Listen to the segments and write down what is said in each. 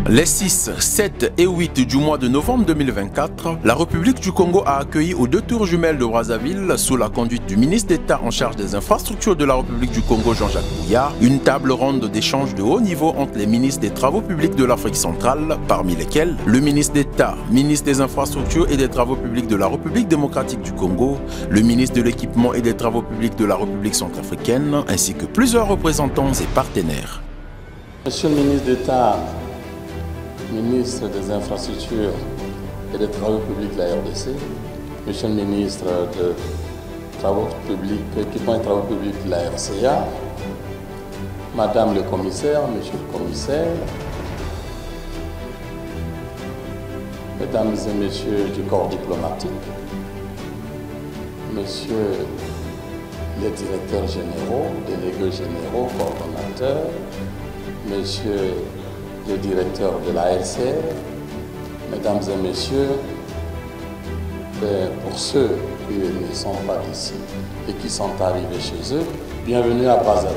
Les 6, 7 et 8 du mois de novembre 2024, la République du Congo a accueilli aux deux tours jumelles de Brazzaville, sous la conduite du ministre d'État en charge des infrastructures de la République du Congo, Jean-Jacques Bouillard, une table ronde d'échange de haut niveau entre les ministres des Travaux publics de l'Afrique centrale, parmi lesquels le ministre d'État, ministre des Infrastructures et des Travaux publics de la République démocratique du Congo, le ministre de l'Équipement et des Travaux publics de la République centrafricaine, ainsi que plusieurs représentants et partenaires. Monsieur le ministre d'État, ministre des Infrastructures et des Travaux publics de la RDC, Monsieur le ministre des Travaux publics, Équipement et Travaux publics de la RCA, Madame le commissaire, Monsieur le commissaire, Mesdames et Messieurs du corps diplomatique, Monsieur les directeurs généraux, délégués généraux, coordonnateurs, Monsieur le directeur de la LCR, Mesdames et Messieurs, pour ceux qui ne sont pas d'ici et qui sont arrivés chez eux, bienvenue à Brazzaville.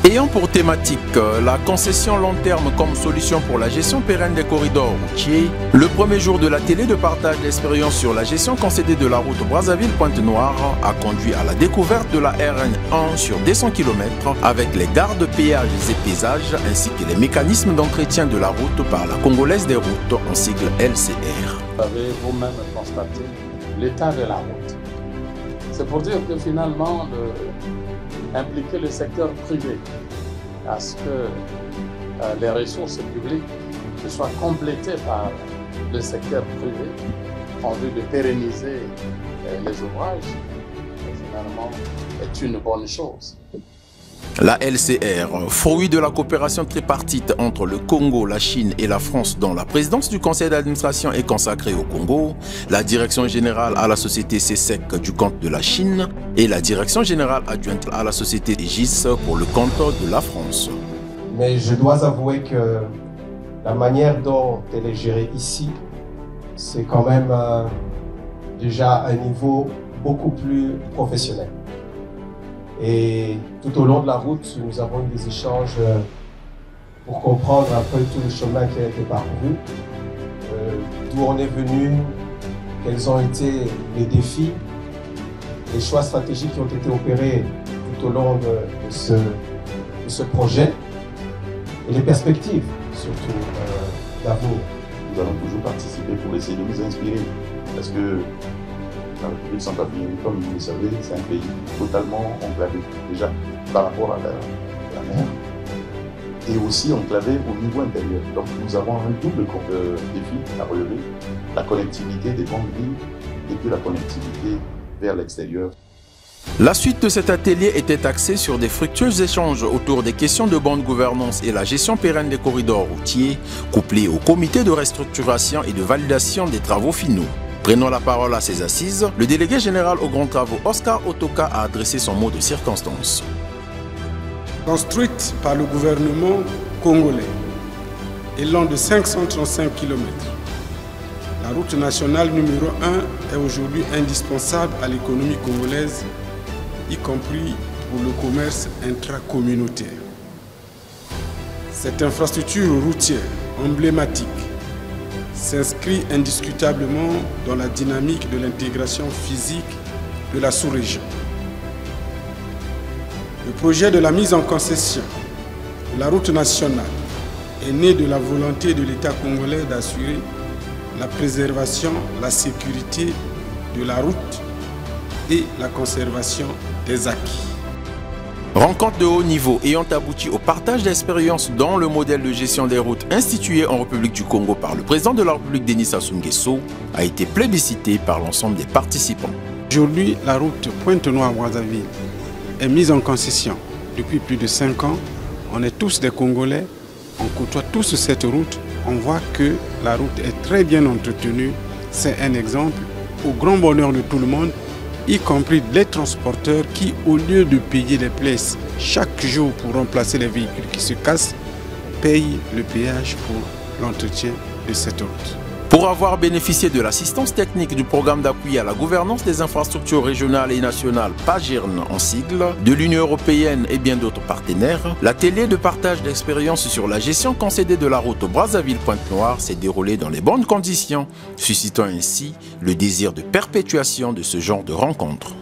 Ayant pour thématique la concession long terme comme solution pour la gestion pérenne des corridors routiers, le premier jour de l'atelier de partage d'expérience sur la gestion concédée de la route Brazzaville-Pointe-Noire a conduit à la découverte de la RN1 sur 200 km avec les gardes péages et paysages ainsi que les mécanismes d'entretien de la route par la Congolaise des routes en sigle LCR. Vous avez vous-même constaté l'état de la route. C'est pour dire que finalement, impliquer le secteur privé à ce que les ressources publiques soient complétées par le secteur privé en vue de pérenniser les ouvrages, finalement, est une bonne chose. La LCR, fruit de la coopération tripartite entre le Congo, la Chine et la France dont la présidence du conseil d'administration est consacrée au Congo, la direction générale à la société CSEC du compte de la Chine et la direction générale adjointe à la société Aegis pour le compte de la France. Mais je dois avouer que la manière dont elle est gérée ici, c'est quand même déjà un niveau beaucoup plus professionnel. Et tout au long de la route, nous avons eu des échanges pour comprendre un peu tout le chemin qui a été parcouru, d'où on est venu, quels ont été les défis, les choix stratégiques qui ont été opérés tout au long de ce projet et les perspectives surtout d'avenir. Nous allons toujours participer pour essayer de nous inspirer parce que la République centrafricaine, comme vous le savez, c'est un pays totalement enclavé, déjà par rapport à la mer, et aussi enclavé au niveau intérieur. Donc nous avons un double défi à relever, la connectivité des grandes villes et puis la connectivité vers l'extérieur. La suite de cet atelier était axée sur des fructueux échanges autour des questions de bonne gouvernance et la gestion pérenne des corridors routiers, couplés au comité de restructuration et de validation des travaux finaux. Prenant la parole à ces assises, le délégué général aux grands travaux Oscar Otoka a adressé son mot de circonstance. Construite par le gouvernement congolais et long de 535 km, la route nationale numéro 1 est aujourd'hui indispensable à l'économie congolaise, y compris pour le commerce intracommunautaire. Cette infrastructure routière emblématique s'inscrit indiscutablement dans la dynamique de l'intégration physique de la sous-région. Le projet de la mise en concession de la route nationale est né de la volonté de l'État congolais d'assurer la préservation, la sécurité de la route et la conservation des acquis. Rencontre de haut niveau ayant abouti au partage d'expériences dans le modèle de gestion des routes institué en République du Congo par le président de la République Denis Sassou Nguesso a été plébiscité par l'ensemble des participants. Aujourd'hui, la route Pointe-Noire-Brazzaville est mise en concession depuis plus de 5 ans. On est tous des Congolais, on côtoie tous cette route. On voit que la route est très bien entretenue. C'est un exemple au grand bonheur de tout le monde, y compris les transporteurs qui, au lieu de payer les places chaque jour pour remplacer les véhicules qui se cassent, payent le péage pour l'entretien de cette route. Pour avoir bénéficié de l'assistance technique du programme d'appui à la gouvernance des infrastructures régionales et nationales PAGIRN en sigle, de l'Union européenne et bien d'autres partenaires, l'atelier de partage d'expériences sur la gestion concédée de la route Brazzaville-Pointe-Noire s'est déroulé dans les bonnes conditions, suscitant ainsi le désir de perpétuation de ce genre de rencontres.